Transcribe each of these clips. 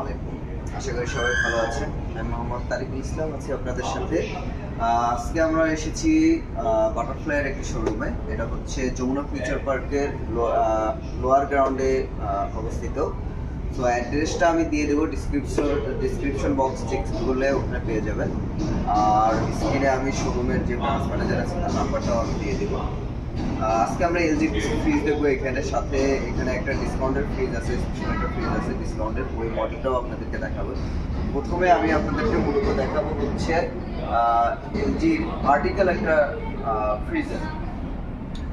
আলাইকুম, আশা করি সবাই ভালো আছেন। আমি মোহাম্মদ তারিকুল ইসলাম আছি আপনাদের সাথে। আজকে আমরা এসেছি বাটারফ্লাইয়ের একটি শোরুমে। এটা হচ্ছে যমুনা ফিউচার পার্কের লোয়ার গ্রাউন্ডে অবস্থিত। তো অ্যাড্রেসটা আমি দিয়ে দেবো ডিসক্রিপশন বক্স চেক করলে ওখানে পেয়ে যাবেন। আর স্ক্রিনে আমি শোরুমের যে ব্রাঞ্চ ম্যানেজার আছে তার নাম্বারটাও আমি দিয়ে দেবো। আজকে আমরা এলজি কিছু ফ্রিজ দেখবো। এখানে একটা ডিসকাউন্টের ফ্রিজ আছে, স্পেশাল একটা ফ্রিজ আছে ডিসকাউন্টের, ওই মডেলটাও আপনাদেরকে দেখাবো। প্রথমে আমি আপনাদেরকে মূলত দেখাবো হচ্ছে এলজি ভার্টিক্যাল একটা ফ্রিজার,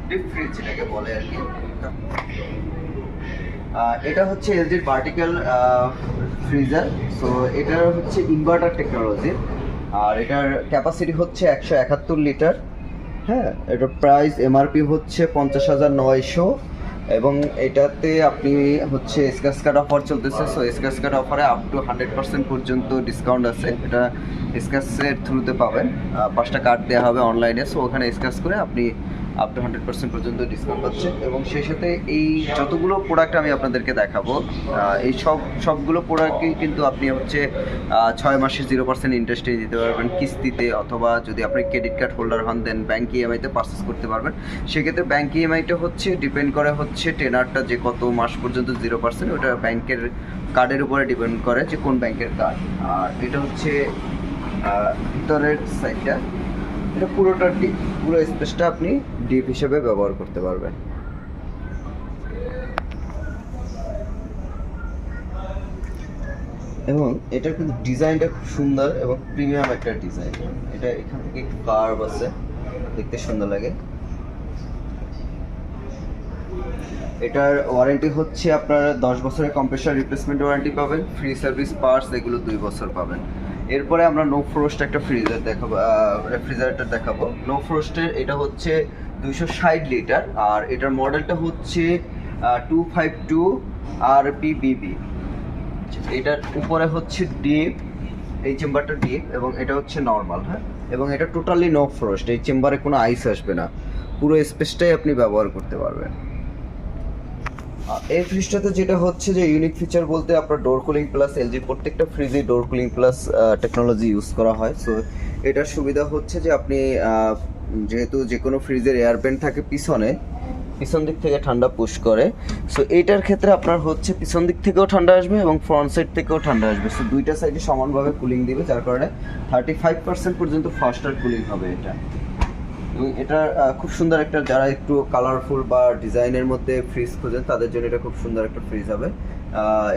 ডিপ ফ্রিজ যেটাকে বলে আর কি। এটা হচ্ছে এলজির ভার্টিক্যাল ফ্রিজার। সো এটার হচ্ছে ইনভার্টার টেকনোলজি, আর এটার ক্যাপাসিটি হচ্ছে 171 লিটার। হ্যাঁ, এটার প্রাইস এমআরপি হচ্ছে 50,900, এবং এটাতে আপনি হচ্ছে স্ক্র্যাচ কার্ড অফার চলতেছে। সো স্ক্র্যাচ কার্ড অফারে আপ টু 100% পর্যন্ত ডিসকাউন্ট আছে। এটা স্ক্র্যাচের থ্রুতে পাবেন, 5টা কার্ড দেওয়া হবে অনলাইনে। সো ওখানে স্ক্র্যাচ করে আপনি আপ টু 100% পর্যন্ত ডিসকাউন্ট পাচ্ছেন। এবং সেই সাথে এই যতগুলো প্রোডাক্ট আমি আপনাদেরকে দেখাবো, এই সবগুলো প্রোডাক্টই কিন্তু আপনি হচ্ছে 6 মাসে 0% ইন্টারেস্টে দিতে পারবেন কিস্তিতে, অথবা যদি আপনি ক্রেডিট কার্ড হোল্ডার হন দেন ব্যাঙ্ক ইএমআইতে পারচেস করতে পারবেন। সেক্ষেত্রে ব্যাঙ্ক ইএমআইটা হচ্ছে ডিপেন্ড করে হচ্ছে টেনারটা যে কত মাস পর্যন্ত 0%, ওটা ব্যাংকের কার্ডের উপরে ডিপেন্ড করে যে কোন ব্যাংকের কার্ড। আর এটা হচ্ছে ভিতরের সাইডটা, এটা পুরোটা ডিপ, পুরো স্পেসটা আপনি ডিপ হিসেবে ব্যবহার করতে পারবেন। এবং এটার কিন্তু ডিজাইনটা খুব সুন্দর এবং প্রিমিয়াম একটা ডিজাইন। এটা এখান থেকে একটু কার্ভ আছে, দেখতে সুন্দর লাগে। এটার ওয়ারেন্টি হচ্ছে আপনার 10 বছরের কম্প্রেসার রিপ্লেসমেন্ট ওয়ারেন্টি পাবেন, ফ্রি সার্ভিস পার্টস এগুলো 2 বছর পাবেন। এরপরে আমরা নো ফ্রোস্ট একটা ফ্রিজার দেখাবো, রেফ্রিজারেটর দেখাবো। নো ফ্রোস্টের এটা হচ্ছে 260 লিটার, আর এটার মডেলটা হচ্ছে 252 RPBB। এটার উপরে হচ্ছে ডিপ, এই চেম্বারটা ডিপ, এবং এটা হচ্ছে নর্মাল। হ্যাঁ, এবং এটা টোটালি নো ফ্রোস্ট, এই চেম্বারে কোনো আইস আসবে না, পুরো স্পেসটাই আপনি ব্যবহার করতে পারবেন। এই ফ্রিজটাতে যেটা হচ্ছে যে ইউনিক ফিচার বলতে আপনার ডোর কুলিং প্লাস, এলজির প্রত্যেকটা ফ্রিজে ডোর কুলিং প্লাস টেকনোলজি ইউজ করা হয়। সো এটার সুবিধা হচ্ছে যে আপনি যেহেতু যে কোনো ফ্রিজের এয়ার ভেন্ট থাকে পিছন দিক থেকে ঠান্ডা পুশ করে, সো এইটার ক্ষেত্রে আপনার হচ্ছে পিছন দিক থেকেও ঠান্ডা আসবে এবং ফ্রন্ট সাইড থেকেও ঠান্ডা আসবে। সো দুইটা সাইডে সমানভাবে কুলিং দিবে, যার কারণে 35% পর্যন্ত ফাস্টার কুলিং হবে এটা। এবং এটা খুব সুন্দর একটা, যারা একটু কালারফুল বা ডিজাইনের মধ্যে ফ্রিজ খোঁজেন তাদের জন্য এটা খুব সুন্দর একটা ফ্রিজ হবে।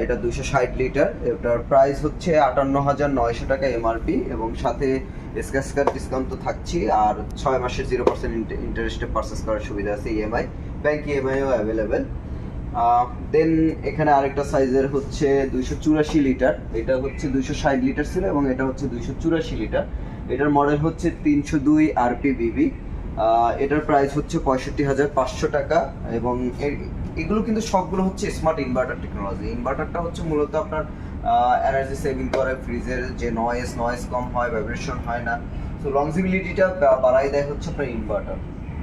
এটা 260 লিটার, এটার প্রাইস হচ্ছে 58,900 টাকা এমআরপি, এবং সাথে স্ক্র্যাচ কার্ড ডিসকাউন্ট তো থাকছেই, আর 6 মাসের 0% ইন্টারেস্টে পারচেস করার সুবিধা আছে ইএমআই, ব্যাংক ইএমআইও অ্যাভেলেবেল। দেন এখানে আরেকটা সাইজের হচ্ছে 284 লিটার, এটা হচ্ছে 260 লিটার ছিল এবং এটা হচ্ছে 284 লিটার। এটার মডেল হচ্ছে 302 RPBB। এটার প্রাইস হচ্ছে 65,500 টাকা। এবং এগুলো কিন্তু সবগুলো হচ্ছে স্মার্ট ইনভার্টার টেকনোলজি। ইনভার্টারটা হচ্ছে মূলত আপনার এনার্জি সেভিং করে, ফ্রিজের যে নয়েজ কম হয়, ভাইব্রেশন হয় না। সো লংজিবিলিটিটা বাড়াই দেয় হচ্ছে আপনার ইনভার্টার।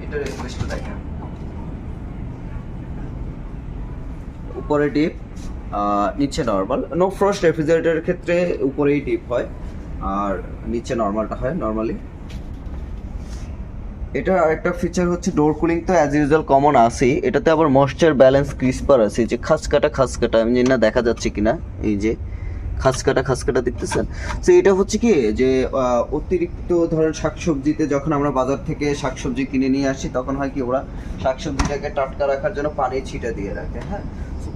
এটার স্পেসটা দেখেন, উপরে ডিপ, নিচে নর্মাল। নো ফ্রস্ট রেফ্রিজারেটরের ক্ষেত্রে উপরেই ডিপ হয় আর নিচে নর্মালটা হয় নর্মালি। এটা আরেকটা ফিচার হচ্ছে ডোর কুলিং তো অ্যাজ ইউজুয়াল কমন আছেই, এটাতে আবার ময়েশ্চার ব্যালেন্স ক্রিস্পার আছে, যে খাস কাটা আমি জানি না দেখা যাচ্ছে কিনা, এই যে খাস কাটা দেখতেছেন। তো এটা হচ্ছে কি যে অতিরিক্ত ধরেন শাকসবজিতে যখন আমরা বাজার থেকে শাকসবজি কিনে নিয়ে আসি, তখন হয় কি ওরা শাকসবজিটাকে টাটকা রাখার জন্য পানি ছিটা দিয়ে রাখে। হ্যাঁ,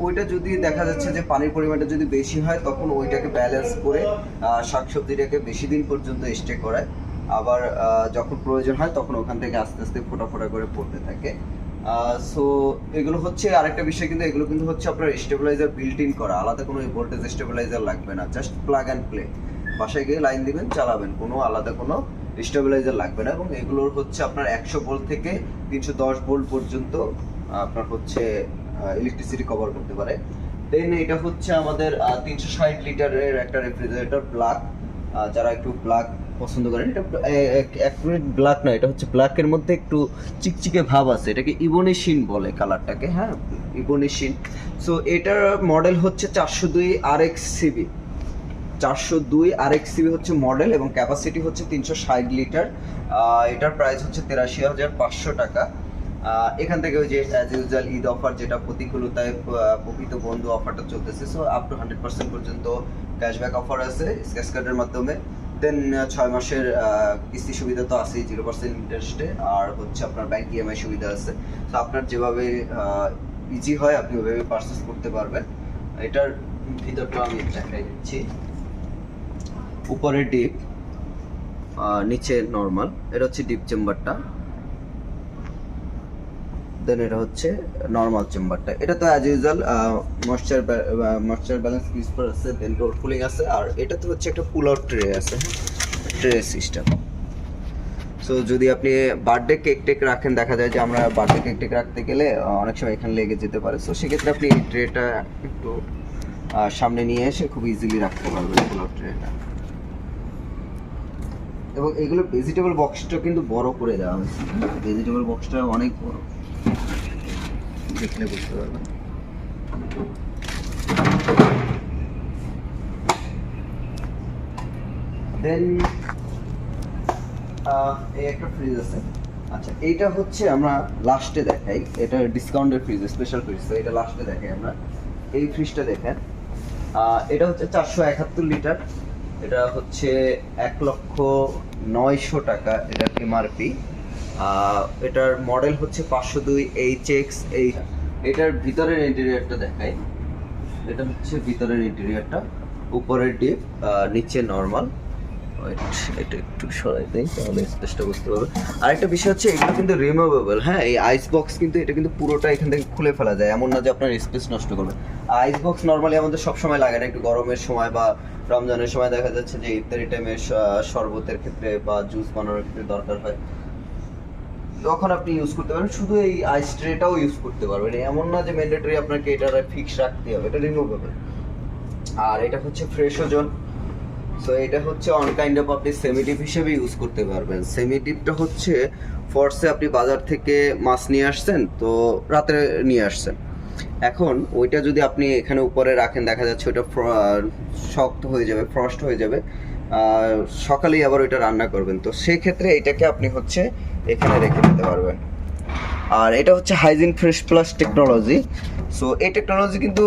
ওইটা যদি দেখা যাচ্ছে যে পানির পরিমাণটা যদি বেশি হয়, তখন ওইটাকে ব্যালেন্স করে শাকসবজিটাকে বেশি দিন পর্যন্ত স্টে করায়। আবার যখন প্রয়োজন হয় তখন ওখান থেকে আস্তে আস্তে ফোটা করে পড়তে থাকে। সো এগুলো হচ্ছে আরেকটা বিষয়, কিন্তু এগুলো কিন্তু হচ্ছে আপনার স্টেবিলাইজার বিল্ট ইন করা, আলাদা কোনো ভোল্টেজ স্টেবিলাইজার লাগবে না, জাস্ট প্লাগ অ্যান্ড প্লে, বাসায় গিয়ে লাইন দিবেন চালাবেন, কোনো আলাদা কোনো স্টেবিলাইজার লাগবে না। এবং এগুলোর হচ্ছে আপনার 100 ভোল্ট থেকে 310 ভোল্ট পর্যন্ত আপনার হচ্ছে ইলেকট্রিসিটি কভার করতে পারে। দেন এটা হচ্ছে আমাদের 360 লিটারের একটা রেফ্রিজারেটর ব্ল্যাক, যারা একটু ব্ল্যাক পছন্দ করেন। এটা অ্যাকুরেট ব্ল্যাক না, এটা হচ্ছে ব্ল্যাকের মধ্যে একটু চিকচিকে ভাব আছে, এটাকে ইবোনিশিন বলে কালারটাকে। হ্যাঁ, ইবোনিশিন। সো এটার মডেল হচ্ছে 402 RXCB। 402 RXCB হচ্ছে মডেল এবং ক্যাপাসিটি হচ্ছে 360 লিটার। এটার প্রাইস হচ্ছে 83,500 টাকা। এখান থেকে ওই যে অ্যাজ ইউজুয়াল ঈদ অফার, যেটা প্রতিকূলতায় প্রকৃত বন্ধু অফারটা চলতেছে, সো আপ টু 100% পর্যন্ত ক্যাশব্যাক অফার আছে স্ক্র্যাচ কার্ডের মাধ্যমে। দেন 6 মাসের কিস্তি সুবিধা তো আছেই 0% ইন্টারেস্টে, আর হচ্ছে আপনার ব্যাংক ইএমআই সুবিধা আছে। তো আপনার যেভাবে ইজি হয় আপনি ওইভাবে পারচেস করতে পারবেন। এটার ভিতরটা আমি দেখাই দিচ্ছি। উপরে ডিপ, নিচে নর্মাল। এটা হচ্ছে ডিপ চেম্বারটা, দেন এটা হচ্ছে নর্মাল চেম্বারটা। এটা তো অ্যাজ ইউজুয়াল ময়েশ্চার ব্যালেন্স ক্রিস্পার আছে, দেন ডোর কুলিং আছে, আর এটাতে হচ্ছে একটা পুল আউট ট্রে আছে, ট্রে সিস্টেম। সো যদি আপনি বার্থডে কেক টেক রাখেন, দেখা যায় যে আমরা বার্থডে কেক টেক রাখতে গেলে অনেক সময় এখানে লেগে যেতে পারে, সো সেক্ষেত্রে আপনি এই ট্রেটা একটু সামনে নিয়ে এসে খুব ইজিলি রাখতে পারবেন পুল আউট ট্রেটা। এবং এগুলো ভেজিটেবল বক্সটা কিন্তু বড় করে দেওয়া হয়েছে, ভেজিটেবল বক্সটা অনেক বড়, দেখলে বুঝতে পারবেন। দেন এই একটা ফ্রিজ আছে। আচ্ছা, এইটা হচ্ছে আমরা লাস্টে দেখাই, এটা ডিসকাউন্টের ফ্রিজ, স্পেশাল ফ্রিজ, তো এটা লাস্টে দেখাই আমরা। এই ফ্রিজটা দেখেন, এটা হচ্ছে 471 লিটার, এটা হচ্ছে 1,09,000 টাকা এটার এমআরপি। এটার মডেল হচ্ছে 502 HX। এটার ভিতরের ইন্টেরিয়রটা দেখাই। এটা হচ্ছে ভিতরের ইন্টেরিয়রটা, উপরের ডিপ, নিচে নর্মাল। এটা একটু সরাই দেই তাহলে স্পেসটা বুঝতে পারবে। আরেকটা বিষয় হচ্ছে এগুলো কিন্তু রিমুভেবল, হ্যাঁ। এই আইস বক্স কিন্তু এটা কিন্তু পুরোটা এখান থেকে খুলে ফেলা যায়, এমন না যে আপনার স্পেস নষ্ট করবে। আইস বক্স নর্মালি আমাদের সবসময় লাগে না, একটু গরমের সময় বা রমজানের সময় দেখা যাচ্ছে যে ইফতারি টাইমে শরবতের ক্ষেত্রে বা জুস বানানোর ক্ষেত্রে দরকার হয়, তখন আপনি ইউজ করতে পারবেন। শুধু এই আইস ট্রেটাও ইউজ করতে পারবেন, এমন না যে ম্যান্ডেটরি আপনাকে এটা ফিক্স রাখতে হবে, এটা রিমুভেবল। আর এটা হচ্ছে ফ্রেশ ওজন। সো এটা হচ্ছে অন কাইন্ড অফ আপনি সেমি ডিপ হিসেবে ইউজ করতে পারবেন। সেমি ডিপটা হচ্ছে ফর্সে আপনি বাজার থেকে মাছ নিয়ে আসছেন, তো রাতে নিয়ে আসছেন, এখন ওইটা যদি আপনি এখানে উপরে রাখেন, দেখা যাচ্ছে ওইটা শক্ত হয়ে যাবে, ফ্রস্ট হয়ে যাবে, সকালেই আবার ওইটা রান্না করবেন, তো সেক্ষেত্রে এটাকে আপনি হচ্ছে এখানে রেখে দিতে পারবেন। আর এটা হচ্ছে hygiene fresh plus technology. So এই টেকনোলজি কিন্তু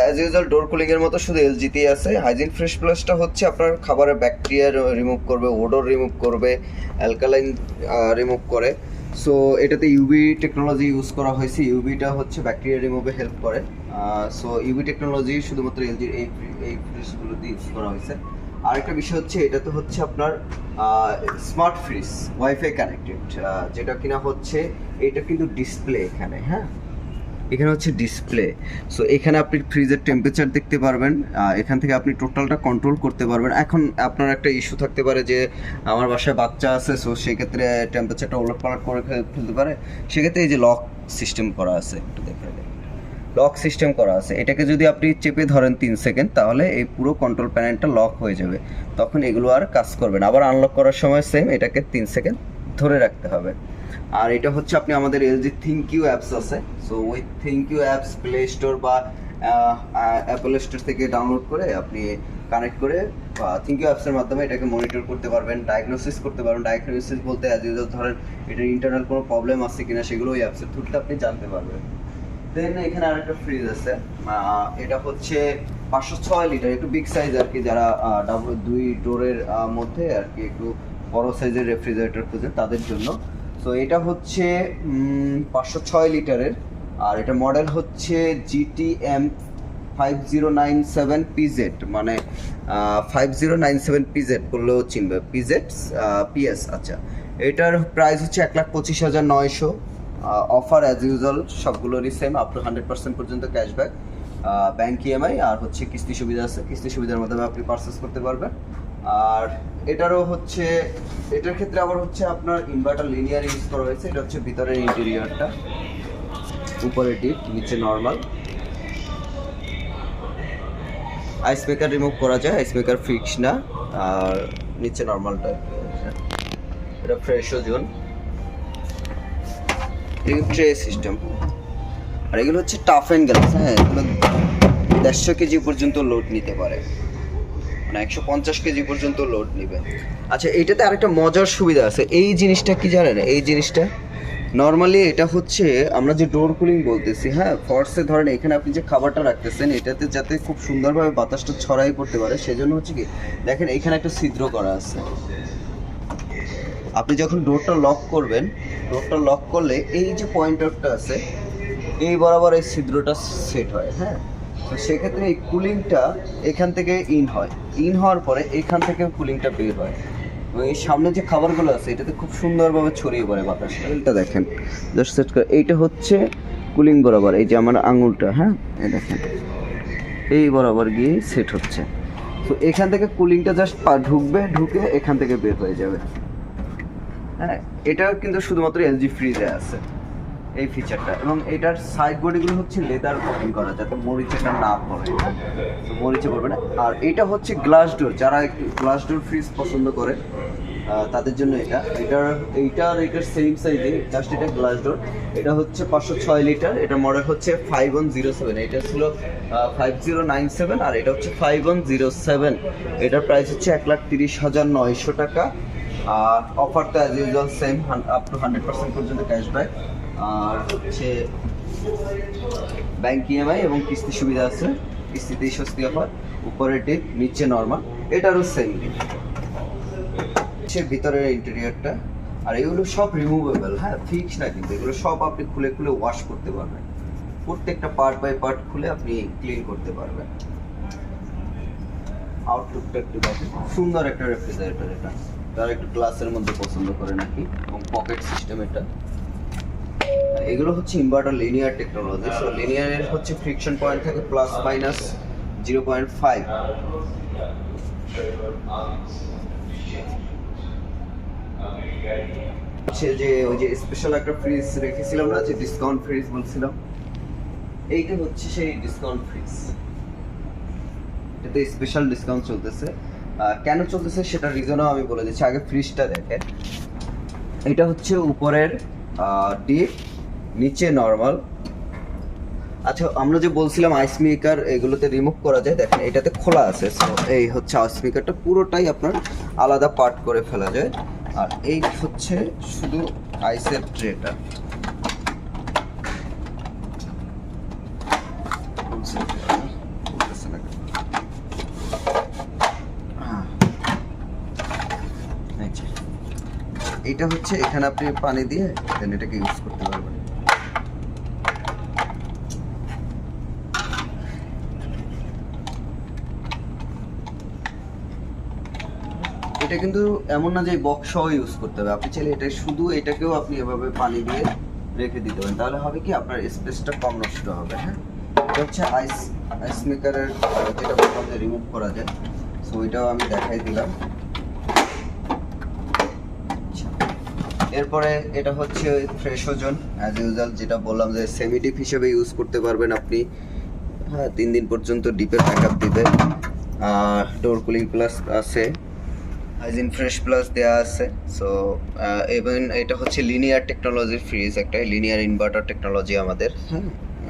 অ্যাজ ইউজুয়াল ডোর কুলিং এর মতো শুধু এলজিতেই আছে। হাইজিন ফ্রেশ প্লাসটা হচ্ছে আপনার খাবারের ব্যাকটেরিয়া রিমুভ করবে, ওডর রিমুভ করবে, অ্যালকালাইন রিমুভ করে। সো এটাতে ইউভি টেকনোলজি ইউজ করা হয়েছে, ইউভিটা হচ্ছে ব্যাকটেরিয়া রিমুভে হেল্প করে। সো ইউভি টেকনোলজি শুধুমাত্র এলজির এই ফ্রিজগুলোতে ইউজ করা হয়েছে। আরেকটা বিষয় হচ্ছে এটাতে হচ্ছে আপনার স্মার্ট ফ্রিজ ওয়াইফাই কানেক্টেড, যেটা কিনা হচ্ছে এটা কিন্তু ডিসপ্লে এখানে, হ্যাঁ এখানে হচ্ছে ডিসপ্লে। সো এখানে আপনি ফ্রিজের টেম্পারেচার দেখতে পারবেন, এখান থেকে আপনি টোটালটা কন্ট্রোল করতে পারবেন। এখন আপনার একটা ইস্যু থাকতে পারে যে আমার বাসায় বাচ্চা আছে, সো সেক্ষেত্রে টেম্পারেচারটা ওলটপালট করে ফেলতে পারে, সেক্ষেত্রে এই যে লক সিস্টেম করা আছে, একটু দেখে লক সিস্টেম করা আছে, এটাকে যদি আপনি চেপে ধরেন 3 সেকেন্ড, তাহলে এই পুরো কন্ট্রোল প্যানেলটা লক হয়ে যাবে, তখন এগুলো আর কাজ করবে না। আবার আনলক করার সময় সেম এটাকে 3 সেকেন্ড ধরে রাখতে হবে। আর এটা হচ্ছে আপনি আমাদের এলজি থিঙ্ক ইউ অ্যাপস আছে, সো ওই ThinQ apps Play Store বা অ্যাপল স্টোর থেকে ডাউনলোড করে আপনি কানেক্ট করে থিঙ্ক ইউ অ্যাপসের মাধ্যমে এটাকে মনিটর করতে পারবেন, ডায়াগনোসিস করতে পারবেন। ডায়াগনোসিস বলতে অ্যাজ ইউজুয়াল ধরেন এটার ইন্টারনাল কোনো প্রবলেম আছে কিনা সেগুলো ওই অ্যাপসের থ্রুতে আপনি জানতে পারবেন। দেন এখানে আরেকটা ফ্রিজ আছে, এটা হচ্ছে 506 লিটার, একটু বিগ সাইজ আর কি, যারা ডাবল 2 ডোরের মধ্যে আর কি একটু বড় সাইজের রেফ্রিজারেটর খুঁজেন তাদের জন্য। সো এটা হচ্ছে 506 লিটারের, আর এটা মডেল হচ্ছে GTM 5097 PZ, মানে 5097 PZ বললেও চিনবে, PZ PS। আচ্ছা, এটার প্রাইস হচ্ছে 1,25,900। অফার অ্যাজ ইউজুয়াল সবগুলোরই সেম, আপ টু 100% পর্যন্ত ক্যাশব্যাক, ব্যাংক ইএমআই, আর হচ্ছে কিস্তি সুবিধা আছে, কিস্তি সুবিধার মাধ্যমে আপনি পারচেস করতে পারবেন। আর এটারও হচ্ছে, এটার ক্ষেত্রে আবার হচ্ছে আপনার ইনভার্টার লিনিয়ার ইউজ করা হয়েছে। এটা হচ্ছে ভিতরের ইন্টেরিয়রটা, উপরে ডিপ, নিচে নর্মাল। আইস মেকার রিমুভ করা যায়, আইস মেকার ফিক্স না, আর নিচে নর্মালটা। এটা ফ্রেশ জোন, ট্রে সিস্টেম। আর এগুলো হচ্ছে টাফ অ্যান্ড গ্লাস, হ্যাঁ এগুলো 150 কেজি পর্যন্ত লোড নিতে পারে। মানে 150 কেজি পর্যন্ত লোড নেবে। আচ্ছা, এইটাতে আরেকটা মজার সুবিধা আছে। এই জিনিসটা কি জানেন? এই জিনিসটা নর্মালি এটা হচ্ছে আমরা যে ডোর কুলিং বলতেছি, হ্যাঁ, ফর্সে ধরেন এখানে আপনি যে খাবারটা রাখতেছেন এটাতে যাতে খুব সুন্দরভাবে বাতাসটা ছড়াই পড়তে পারে সেজন্য হচ্ছে কি, দেখেন এখানে একটা ছিদ্র করা আছে। আপনি যখন ডোরটা লক করবেন, ডোরটা লক করলে এই যে পয়েন্টারটা আছে এই বরাবর এই ছিদ্রটা সেট হয়, হ্যাঁ। তো সেক্ষেত্রে এই কুলিংটা এখান থেকে ইন হওয়ার পরে এখান থেকে কুলিংটা বের হয় এবং এই সামনে যে খাবারগুলো আছে এটাতে খুব সুন্দরভাবে ছড়িয়ে পড়ে বাতাসটা। এটা দেখেন জাস্ট সেট করে, এইটা হচ্ছে কুলিং বরাবর, এই যে আমার আঙুলটা, হ্যাঁ, এই দেখেন এই বরাবর গিয়ে সেট হচ্ছে। তো এখান থেকে কুলিংটা জাস্ট ঢুকে এখান থেকে বের হয়ে যাবে, হ্যাঁ। এটা কিন্তু শুধুমাত্র এলজি ফ্রিজে আছে এই ফিচারটা, এবং এটার সাইড বডিগুলো হচ্ছে লেদার কোটিং করা যাতে মরিচাটা না পড়ে, তো মরিচে পড়বে না। আর এটা হচ্ছে গ্লাস ডোর, যারা একটু গ্লাস ডোর ফ্রিজ পছন্দ করে তাদের জন্য এইটার সেম সাইজে, জাস্ট এটা গ্লাস ডোর। এটা হচ্ছে 506 লিটার, এটা মডেল হচ্ছে 5107, এটা ছিল 5097, আর এটা হচ্ছে 5107। এটার প্রাইস হচ্ছে 1,30,900 টাকা। আর অফারটা as usual same, up to 100% পর্যন্ত ক্যাশব্যাক। আর হচ্ছে ব্যাংক ইএমআই এবং কিস্তি সুবিধা আছে, কিস্তিতেই স্বস্তি অফার, উপরে টিপ নিচে নর্মাল, এটারও সেম হচ্ছে ভিতরের ইন্টেরিয়রটা। আর এগুলো সব রিমুভেবল, হ্যাঁ, ফিক্স না, কিন্তু এগুলো সব আপনি খুলে খুলে ওয়াশ করতে পারবেন, প্রত্যেকটা পার্ট বাই পার্ট খুলে আপনি ক্লিন করতে পারবেন। আউটলুকটা একটু দেখেন, সুন্দর একটা রেফ্রিজারেটর এটা, তারা একটু গ্লাসের মধ্যে পছন্দ করে নাকি, এবং পকেট সিস্টেম এটা। এগুলো হচ্ছে ইনভার্টার লিনিয়ার টেকনোলজি। সো লিনিয়ারের হচ্ছে ফ্রিকশন পয়েন্ট থাকে +-0.5। হচ্ছে যে ওই যে স্পেশাল একটা ফ্রিজ রেখেছিলাম না, যে ডিসকাউন্ট ফ্রিজ বলছিলাম, এইটা হচ্ছে সেই ডিসকাউন্ট ফ্রিজ। এটাতে স্পেশাল ডিসকাউন্ট চলতেছে। কেন চলতেছে সেটা রিজনও আমি বলে দিচ্ছি। আগে ফ্রিজটা দেখেন, এটা হচ্ছে উপরের ডিপ, নিচে নর্মাল। আচ্ছা, আমরা যে বলছিলাম আইস মেকার এগুলোতে রিমুভ করা যায়, দেখেন এটাতে খোলা আছে। সো এই হচ্ছে আইস মেকারটা, পুরোটাই আপনার আলাদা পার্ট করে ফেলা যায়। আর এই হচ্ছে শুধু আইসের ট্রেটা। এটা হচ্ছে এখানে আপনি পানি দিয়ে দেন এটাকে ইউজ করতে পারবেন। এটা কিন্তু এমন না যে বক্স সহ ইউজ করতে হবে, আপনি চাইলে এটা শুধু এটাকেও আপনি এভাবে পানি দিয়ে রেখে দিতে পারেন, তাহলে হবে কি আপনার স্পেসটা কম নষ্ট হবে, হ্যাঁ। এটা হচ্ছে আইস মেকারের যেটা বললাম যে রিমুভ করা যায়, সো এটাও আমি দেখাই দিলাম। এরপরে এটা হচ্ছে ফ্রেশ ওজন, অ্যাজ ইউজুয়াল যেটা বললাম যে সেমি ডিপ হিসেবে ইউজ করতে পারবেন আপনি, হ্যাঁ, 3 দিন পর্যন্ত ডিপের ব্যাকআপ দিবে। ডোর কুলিং প্লাস আছে, হাইজিন ফ্রেশ প্লাস দেওয়া আছে। সো এবং এটা হচ্ছে লিনিয়ার টেকনোলজির ফ্রিজ, একটা লিনিয়ার ইনভার্টার টেকনোলজি আমাদের, হ্যাঁ।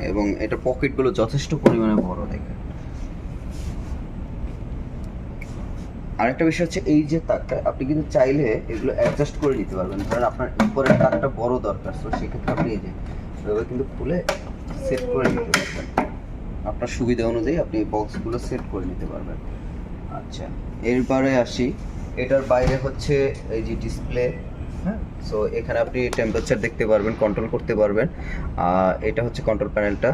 এবং এটা পকেটগুলো যথেষ্ট পরিমাণে বড় দেখে। আরেকটা বিষয় হচ্ছে এই যে তাকটা আপনি কিন্তু চাইলে এগুলো অ্যাডজাস্ট করে নিতে পারবেন। ধরেন আপনার উপরের তাকটা বড় দরকার, তো সেক্ষেত্রে আপনি এই যে এভাবে কিন্তু খুলে সেট করে নিতে পারবেন, আপনার সুবিধা অনুযায়ী আপনি বক্সগুলো সেট করে নিতে পারবেন। আচ্ছা, এরপরে আসি, এটার বাইরে হচ্ছে এই যে ডিসপ্লে, হ্যাঁ। সো এখানে আপনি টেম্পারেচার দেখতে পারবেন, কন্ট্রোল করতে পারবেন। এটা হচ্ছে কন্ট্রোল প্যানেলটা।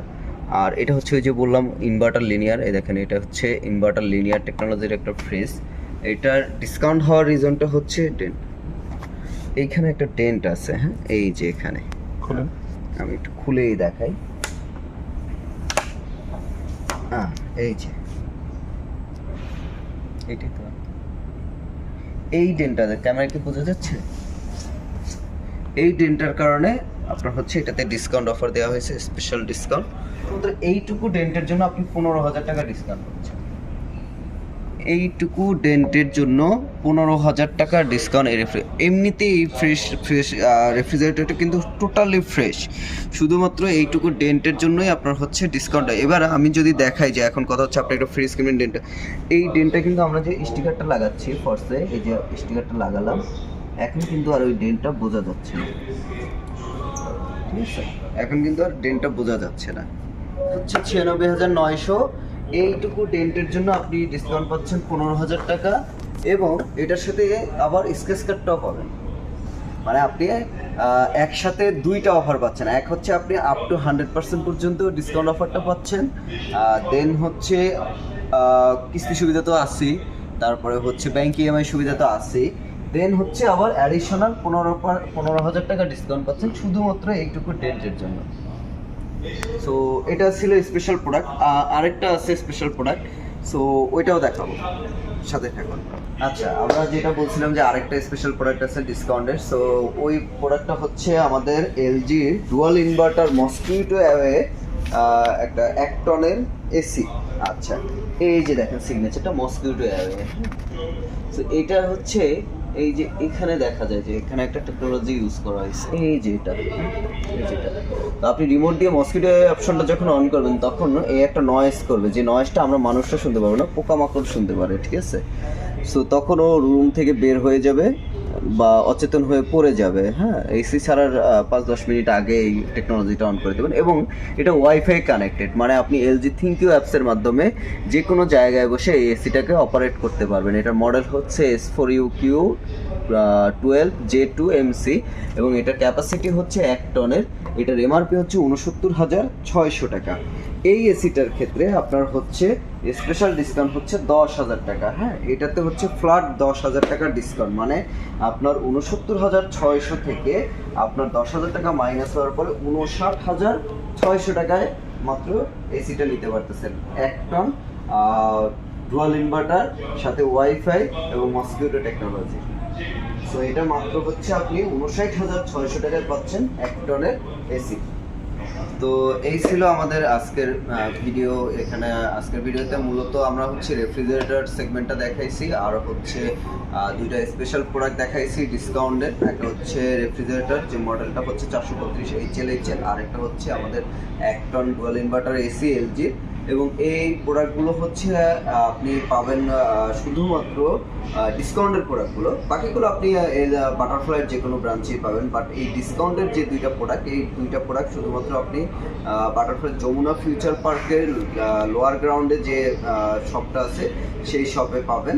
আর এটা হচ্ছে ওই যে বললাম ইনভার্টার লিনিয়ার, এই দেখেন এটা হচ্ছে ইনভার্টার লিনিয়ার টেকনোলজির একটা ফ্রিজ। এটার ডিসকাউন্ট হওয়ার রিজনটা হচ্ছে এইখানে একটা ডেন্ট আছে, হ্যাঁ, এই যে এখানে খুলেন, আমি একটু খুলেই দেখাই। এই যে এইটাই তো, এই ডেন্টটা ক্যামেরা কি বোঝা যাচ্ছে? এই ডেন্টার কারণে আপনার হচ্ছে এটাতে ডিসকাউন্ট অফার দেওয়া হয়েছে, স্পেশাল ডিসকাউন্ট। তো এইটুকু ডেন্টের জন্য আপনি 15,000 টাকা ডিসকাউন্ট পাচ্ছেন। এইটুকু ডেন্টের জন্য 15,000 টাকা ডিসকাউন্ট। এমনিতেই ফ্রেশ ফ্রেশ রেফ্রিজারেটরটা কিন্তু টোটালি ফ্রেশ, শুধুমাত্র এইটুকু ডেন্টের জন্যই আপনার হচ্ছে ডিসকাউন্টটা। এবার আমি যদি দেখাই যে এখন কথা হচ্ছে আপনি একটা ফ্রিজ কিনবেন, ডেন্টটা, এই ডেন্টটা কিন্তু আমরা যে স্টিকারটা লাগাচ্ছি ফার্স্টে, এই যে স্টিকারটা লাগালাম, এখন কিন্তু আর ওই ডেন্টটা বোঝা যাচ্ছে না, ঠিক আছে? এখন কিন্তু আর ডেন্টটা বোঝা যাচ্ছে না। হচ্ছে 96,900, এইটুকু ডেন্টের জন্য আপনি ডিসকাউন্ট পাচ্ছেন 15,000 টাকা, এবং এটার সাথে আবার স্কেচ কার্ডটাও পাবেন। মানে আপনি একসাথে দুইটা অফার পাচ্ছেন। এক হচ্ছে আপনি আপ টু 100% পর্যন্ত ডিসকাউন্ট অফারটা পাচ্ছেন, দেন হচ্ছে কিস্তি সুবিধা তো আছেই, তারপরে হচ্ছে ব্যাংক ইএমআই সুবিধা তো আছেই, দেন হচ্ছে আবার অ্যাডিশনাল 15,000 টাকা ডিসকাউন্ট পাচ্ছেন শুধুমাত্র এইটুকু ডেন্টের জন্য। সো এটা ছিল স্পেশাল প্রোডাক্ট। আরেকটা আছে স্পেশাল প্রোডাক্ট, সো ওইটাও দেখাবো, সাথে থাকুন। আচ্ছা, আমরা যেটা বলছিলাম যে আরেকটা স্পেশাল প্রোডাক্ট আছে ডিসকাউন্টের, সো ওই প্রোডাক্টটা হচ্ছে আমাদের LG dual inverter mosquito away, একটা 1 টনের এসি। আচ্ছা, এই যে দেখেন সিগনেচারটা মসকিউটো অ্যাওয়ে। সো এটা হচ্ছে এই যে এখানে দেখা যায় যে এখানে একটা টেকনোলজি ইউজ করা হয়েছে, এই যে এটা, এই যেটা। তো আপনি রিমোট দিয়ে মসকিউটো অপশনটা যখন অন করবেন তখন এই একটা নয়েজ করবে, যে নয়েজটা আমরা মানুষরা শুনতে পারবো না, পোকামাকড় শুনতে পারে, ঠিক আছে? সো তখন ও রুম থেকে বের হয়ে যাবে বা অচেতন হয়ে পড়ে যাবে। হ্যাঁ, এসি ছাড়ার 5-10 মিনিট আগে এই টেকনোলজিটা অন করে দেবেন, এবং এটা ওয়াইফাই কানেক্টেড, মানে আপনি এলজি থিঙ্কিউ অ্যাপসের মাধ্যমে যে কোনো জায়গায় বসে এই এসিটাকে অপারেট করতে পারবেন। এটার মডেল হচ্ছে S4UQ 12J2MC, এবং এটার ক্যাপাসিটি হচ্ছে 1 টনের। এটার এমআরপি হচ্ছে 69,600 টাকা। এই এসিটার ক্ষেত্রে আপনার হচ্ছে স্পেশাল ডিসকাউন্ট হচ্ছে 10,000 টাকা। হ্যাঁ, এটাতে হচ্ছে ফ্ল্যাট 10,000 টাকার ডিসকাউন্ট, মানে আপনার 69,600 থেকে আপনার 10,000 টাকা মাইনাস হওয়ার পরে 59,600 টাকায় মাত্র এসিটা নিতে পারতেছেন। 1 টন ডুয়াল ইনভার্টার, সাথে ওয়াইফাই এবং মসকিউটো টেকনোলজি। সো এটা মাত্র হচ্ছে আপনি 59,600 টাকায় পাচ্ছেন 1 টনের এসি। তো এই ছিল আমাদের আজকের ভিডিও। এখানে আজকের ভিডিওতে মূলত আমরা হচ্ছে রেফ্রিজারেটর সেগমেন্টটা দেখাইছি, আর হচ্ছে দুইটা স্পেশাল প্রোডাক্ট দেখাইছি ডিসকাউন্টের। একটা হচ্ছে রেফ্রিজারেটর, যে মডেলটা হচ্ছে 435 HL, আর একটা হচ্ছে আমাদের 1 ton dual inverter AC LG. এবং এই প্রোডাক্টগুলো হচ্ছে আপনি পাবেন শুধুমাত্র ডিসকাউন্টের প্রোডাক্টগুলো, বাকিগুলো আপনি বাটারফ্লাইয়ের যে কোনো ব্রাঞ্চেই পাবেন। বাট এই ডিসকাউন্টের যে দুইটা প্রোডাক্ট, এই দুইটা প্রোডাক্ট শুধুমাত্র আপনি বাটারফ্লাই যমুনা ফিউচার পার্কের লোয়ার গ্রাউন্ডে যে শপটা আছে সেই শপে পাবেন।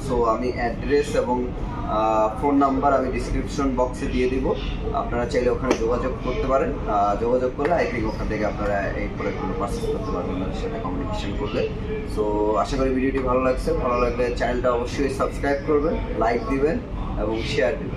সো আমি অ্যাড্রেস এবং ফোন নাম্বার আমি ডিসক্রিপশন বক্সে দিয়ে দিব, আপনারা চাইলে ওখানে যোগাযোগ করতে পারেন। যোগাযোগ করলে আই থিঙ্ক ওখান থেকে আপনারা এই প্রোডাক্টগুলো পারচেস করতে পারবেন ওনার সাথে কমিউনিকেশন করলে। সো আশা করি ভিডিওটি ভালো লাগছে। ভালো লাগলে চ্যানেলটা অবশ্যই সাবস্ক্রাইব করবেন, লাইক দিবেন এবং শেয়ার দিবেন।